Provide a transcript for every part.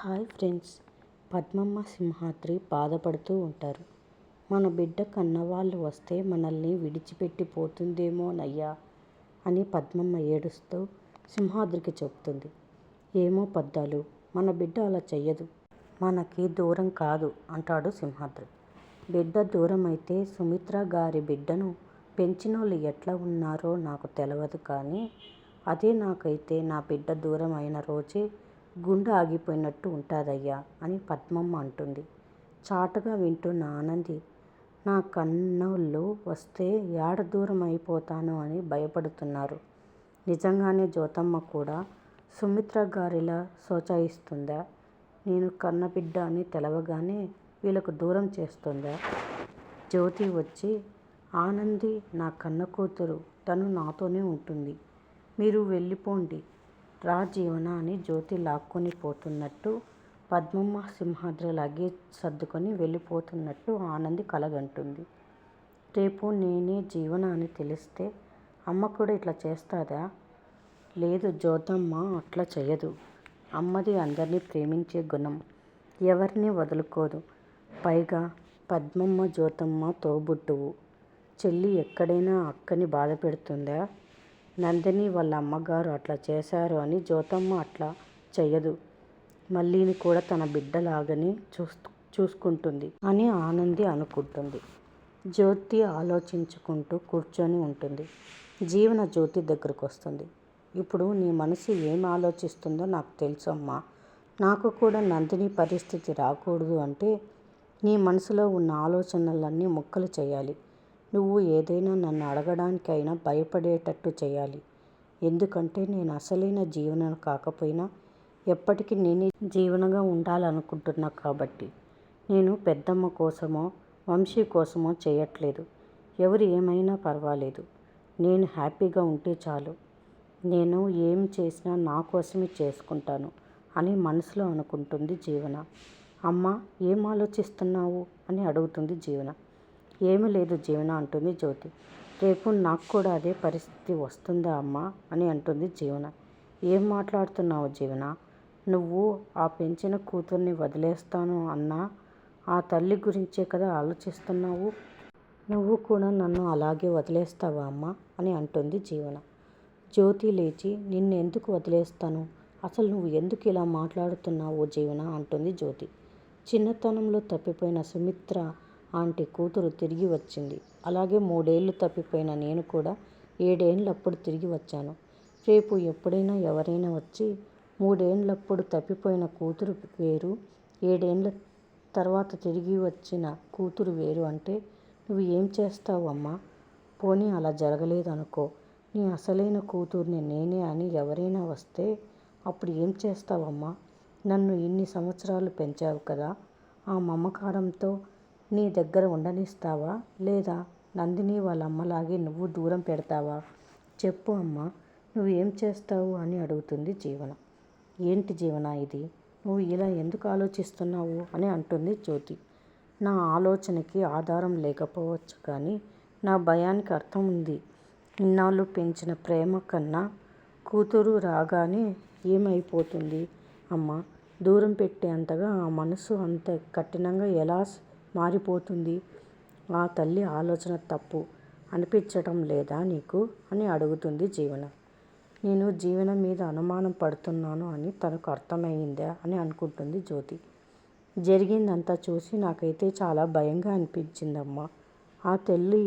Hi friends. Padmamma Simhadri బాధపడుతూ ఉంటారు. మన బిడ్డ కన్నవాళ్ళు వస్తే మనల్ని విడిచిపెట్టి పోతుందేమోనయ్యా అని పద్మమ్మ ఏడుస్తూ సింహాద్రికి చెబుతుంది. ఏమో పద్దాలు, మన బిడ్డ అలా చెయ్యదు, మనకి దూరం కాదు అంటాడు సింహాద్రి. బిడ్డ దూరం అయితే సుమిత్ర గారి బిడ్డను పెంచినోళ్ళు ఎట్లా ఉన్నారో నాకు తెలియదు, కానీ అదే నాకైతే నా బిడ్డ దూరం అయిన రోజే గుండె ఆగిపోయినట్టు ఉంటుందయ్యా అని పద్మమ్మ అంటుంది. చాటుగా వింటున్న ఆనంది, నా కన్నోళ్ళు వస్తే ఏడ దూరం అయిపోతానో అని భయపడుతున్నారు. నిజంగానే జ్యోతమ్మ కూడా సుమిత్ర గారిలా సోచాయిస్తుందా? నేను కన్నబిడ్డ అని తెలవగానే వీళ్ళకు దూరం చేస్తుందా? జ్యోతి వచ్చి, ఆనంది నా కన్న కూతురు, తను నాతోనే ఉంటుంది, మీరు వెళ్ళిపోండి రా జీవన అని జ్యోతి లాక్కొని పోతున్నట్టు, పద్మమ్మ సింహాద్రి లగేజ్ సర్దుకొని వెళ్ళిపోతున్నట్టు ఆనంది కలగంటుంది. రేపు నేనే జీవన అని తెలిస్తే అమ్మ కూడా ఇట్లా చేస్తుందా? లేదు, జ్యోతమ్మ అట్లా చేయదు. అమ్మది అందరినీ ప్రేమించే గుణం, ఎవరిని వదులుకోదు. పైగా పద్మమ్మ జ్యోతమ్మ తోబుట్టువు. చెల్లి ఎక్కడైనా అక్కని బాధ పెడుతుందా? నందిని వాళ్ళ అమ్మగారు అట్లా చేశారు అని జ్యోతమ్మ అట్లా చెయ్యదు. మల్లిని కూడా తన బిడ్డలాగానే చూసుకుంటుంది అని ఆనంది అనుకుంటుంది. జ్యోతి ఆలోచించుకుంటూ కూర్చొని ఉంటుంది. జీవన జ్యోతి దగ్గరకు వస్తుంది. ఇప్పుడు నీ మనసు ఏం ఆలోచిస్తుందో నాకు తెలుసు అమ్మా. నాకు కూడా నందిని పరిస్థితి రాకూడదు అంటే నీ మనసులో ఉన్న ఆలోచనలన్నీ ముక్కలు చేయాలి. నువ్వు ఏదైనా నన్ను అడగడానికైనా భయపడేటట్టు చేయాలి. ఎందుకంటే నేను అసలైన జీవనను కాకపోయినా ఎప్పటికీ నేనే జీవనగా ఉండాలనుకుంటున్నా కాబట్టి. నేను పెద్దమ్మ కోసమో వంశీ కోసమో చేయట్లేదు. ఎవరు ఏమైనా పర్వాలేదు, నేను హ్యాపీగా ఉంటే చాలు. నేను ఏం చేసినా నా కోసమే చేసుకుంటాను అని మనసులో అనుకుంటుంది జీవన. అమ్మ, ఏం ఆలోచిస్తున్నావు అని అడుగుతుంది జీవన. ఏమీ లేదు జీవన అంటుంది జ్యోతి. రేపు నాకు కూడా అదే పరిస్థితి వస్తుందా అమ్మా అని అంటుంది జీవన. ఏం మాట్లాడుతున్నావు జీవన? నువ్వు ఆ పెంచిన కూతుర్ని వదిలేస్తాను అన్నా ఆ తల్లి గురించే కదా ఆలోచిస్తున్నావు. నువ్వు కూడా నన్ను అలాగే వదిలేస్తావా అమ్మా అని అంటుంది జీవన. జ్యోతి లేచి, నిన్ను ఎందుకు వదిలేస్తాను? అసలు నువ్వు ఎందుకు ఇలా మాట్లాడుతున్నావు జీవన అంటుంది జ్యోతి. చిన్నతనంలో తప్పిపోయిన సుమిత్ర ఆంటీ కూతురు తిరిగి వచ్చింది. అలాగే 3 ఏళ్ళు తప్పిపోయిన నేను కూడా 7 ఏళ్ళప్పుడు తిరిగి వచ్చాను. రేపు ఎప్పుడైనా ఎవరైనా వచ్చి 3 ఏళ్ళప్పుడు తప్పిపోయిన కూతురు వేరు, 7 ఏళ్ళ తర్వాత తిరిగి వచ్చిన కూతురు వేరు అంటే నువ్వు ఏం చేస్తావు అమ్మా? పోనీ అలా జరగలేదనుకో, నీ అసలైన కూతుర్ని నేనే అని ఎవరైనా వస్తే అప్పుడు ఏం చేస్తావమ్మా? నన్ను ఇన్ని సంవత్సరాలు పెంచావు కదా, ఆ మమకారంతో నీ దగ్గర ఉండనిస్తావా, లేదా నందిని వాళ్ళ అమ్మలాగే నువ్వు దూరం పెడతావా? చెప్పు అమ్మా, నువ్వు ఏం చేస్తావు అని అడుగుతుంది జీవన. ఏంటి జీవన ఇది, నువ్వు ఇలా ఎందుకు ఆలోచిస్తున్నావు అని అంటుంది జ్యోతి. నా ఆలోచనకి ఆధారం లేకపోవచ్చు, కానీ నా భయానికి అర్థం ఉంది. ఇన్నాళ్ళు పెంచిన ప్రేమ కన్నా కూతురు రాగానే ఏమైపోతుంది అమ్మా? దూరం పెట్టేంతగా ఆ మనసు అంత కఠినంగా ఎలా మారిపోతుంది? ఆ తల్లి ఆలోచన తప్పు అనిపించటం లేదా నీకు అని అడుగుతుంది జీవన. నేను జీవన మీద అనుమానం పడుతున్నాను అని తనకు అర్థమైందా అని అనుకుంటుంది జ్యోతి. జరిగిందంతా చూసి నాకైతే చాలా భయంగా అనిపించిందమ్మా. ఆ తల్లి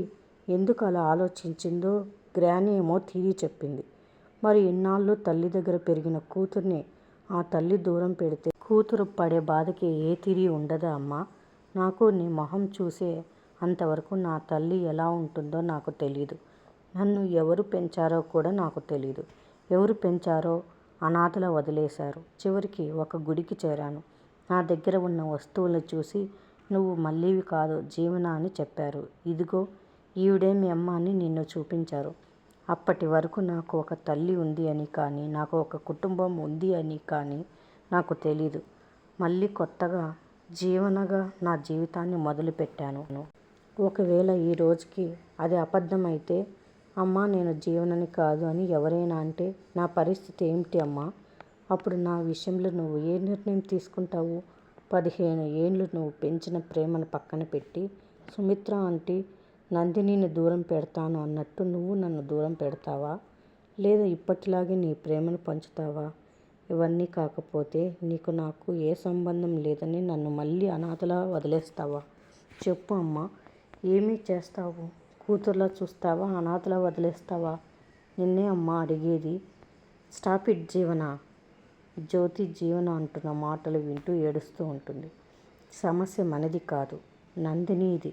ఎందుకు అలా ఆలోచించిందో గ్రాని ఏమో తీరి చెప్పింది. మరి ఇన్నాళ్ళు తల్లి దగ్గర పెరిగిన కూతుర్ని ఆ తల్లి దూరం పెడితే కూతురు పడే బాధకి ఏ తీరి ఉండదా అమ్మా? నాకు నీ మొహం చూసే అంతవరకు నా తల్లి ఎలా ఉంటుందో నాకు తెలీదు. నన్ను ఎవరు పెంచారో కూడా నాకు తెలీదు. ఎవరు పెంచారో అనాథలా వదిలేశారు. చివరికి ఒక గుడికి చేరాను. నా దగ్గర ఉన్న వస్తువులను చూసి నువ్వు మల్లివి కాదు జీవన అని చెప్పారు. ఇదిగో ఈవిడే మీ అమ్మ అని నిన్ను చూపించారు. అప్పటి వరకు నాకు ఒక తల్లి ఉంది అని కానీ, నాకు ఒక కుటుంబం ఉంది అని కానీ నాకు తెలీదు. మళ్ళీ కొత్తగా జీవనగా నా జీవితాన్ని మొదలుపెట్టాను. ఒకవేళ ఈ రోజుకి అది అబద్ధమైతే, అమ్మా నేను జీవనని కాదు అని ఎవరైనా అంటే నా పరిస్థితి ఏమిటి అమ్మా? అప్పుడు నా విషయంలో నువ్వు ఏ నిర్ణయం తీసుకుంటావు? 15 ఏళ్ళు నువ్వు పెంచిన ప్రేమను పక్కన పెట్టి సుమిత్ర ఆంటీ నందినిని దూరం పెడతాను అన్నట్టు నువ్వు నన్ను దూరం పెడతావా? లేదా ఇప్పటిలాగే నీ ప్రేమను పంచుతావా? ఇవన్నీ కాకపోతే నీకు నాకు ఏ సంబంధం లేదని నన్ను మళ్ళీ అనాథలా వదిలేస్తావా? చెప్పు అమ్మా, ఏమీ చేస్తావు? కూతుర్లా చూస్తావా? అనాథలా వదిలేస్తావా? నిన్నే అమ్మా అడిగేది. స్టాప్ ఇట్ జీవన. జ్యోతి జీవన అంటున్న మాటలు వింటూ ఏడుస్తూ ఉంటుంది. సమస్య మనది కాదు, నందినిది.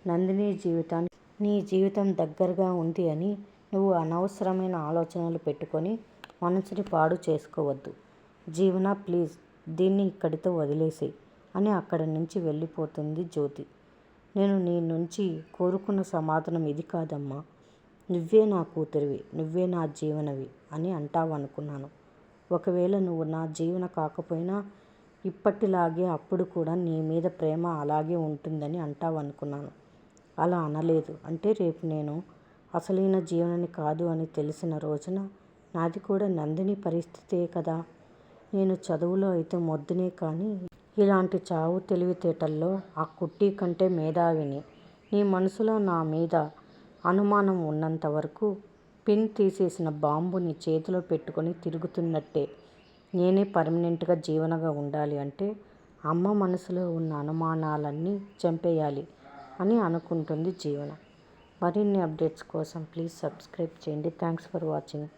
నందిని జీవితానికి నీ జీవితం దగ్గరగా ఉంది అని నువ్వు అనవసరమైన ఆలోచనలు పెట్టుకొని మనసుని పాడు చేసుకోవద్దు. జీవన ప్లీజ్, దీన్ని ఇక్కడితో వదిలేసేయ్ అని అక్కడి నుంచి వెళ్ళిపోతుంది జ్యోతి. నేను నీ నుంచి కోరుకున్న సమాధానం ఇది కాదమ్మా. నువ్వే నా కూతురివి, నువ్వే నా జీవనవి అని అంటావనుకున్నాను. ఒకవేళ నువ్వు నా జీవన కాకపోయినా ఇప్పటిలాగే అప్పుడు కూడా నీ మీద ప్రేమ అలాగే ఉంటుందని అంటావనుకున్నాను. అలా అనలేదు. అంటే రేపు నేను అసలైన జీవనని కాదు అని తెలిసిన రోజున నాది కూడా నందిని పరిస్థితే కదా. నేను చదువులో అయితే మొద్దునే కానీ ఇలాంటి చావు తెలివితేటల్లో ఆ కుట్టి కంటే మేధావిని. నీ మనసులో నా మీద అనుమానం ఉన్నంత వరకు పిన్ తీసేసిన బాంబు నీ చేతిలో పెట్టుకొని తిరుగుతున్నట్టే. నేనే పర్మనెంట్గా జీవనగా ఉండాలి అంటే అమ్మ మనసులో ఉన్న అనుమానాలన్నీ చంపేయాలి అని అనుకుంటుంది జీవన. మరిన్ని అప్డేట్స్ కోసం ప్లీజ్ సబ్స్క్రైబ్ చేయండి. Thanks for watching.